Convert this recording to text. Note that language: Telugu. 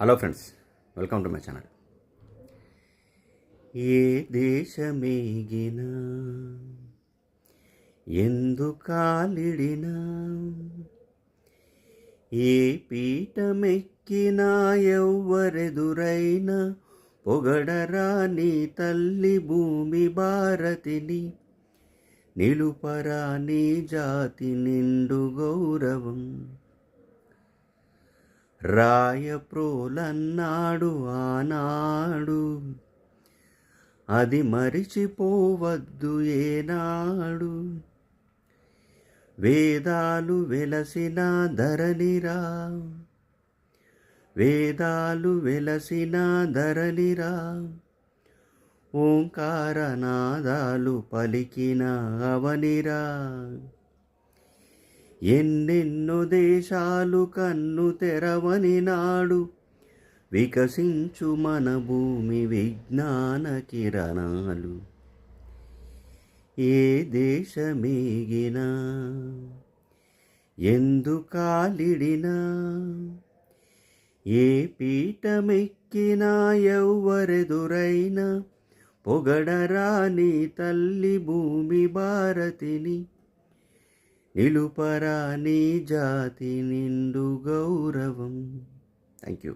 Hello friends, welcome to my channel. ఏ దేశమేగినా ఎందుకాలిడినా ఏ పీఠమెక్కినా ఎవ్వరెదురైనా పొగడరా నీ తల్లి భూమి భారతిని, నిలుపరా నీ జాతి నిండు గౌరవం. రాయప్రోలన్నాడు ఆనాడు, అది మరిచిపోవద్దు ఏనాడు. వేదాలు వెలసిన ధరణిరా, వేదాలు వెలసిన ధరణిరా, ఓంకారనాదాలు పలికిన అవనిరా. ఎన్నెన్నో దేశాలు కన్ను తెరవని నాడు, వికసించు మన భూమి విజ్ఞాన కిరణాలు. ఏ దేశమేగినా ఎందుకాలిడినా ఏ పీఠమెక్కినా ఎవ్వరెదురైనా పొగడరా నీ తల్లి భూమి భారతిని, నిలుపరా నీ జాతి నిండు గౌరవం. Thank you.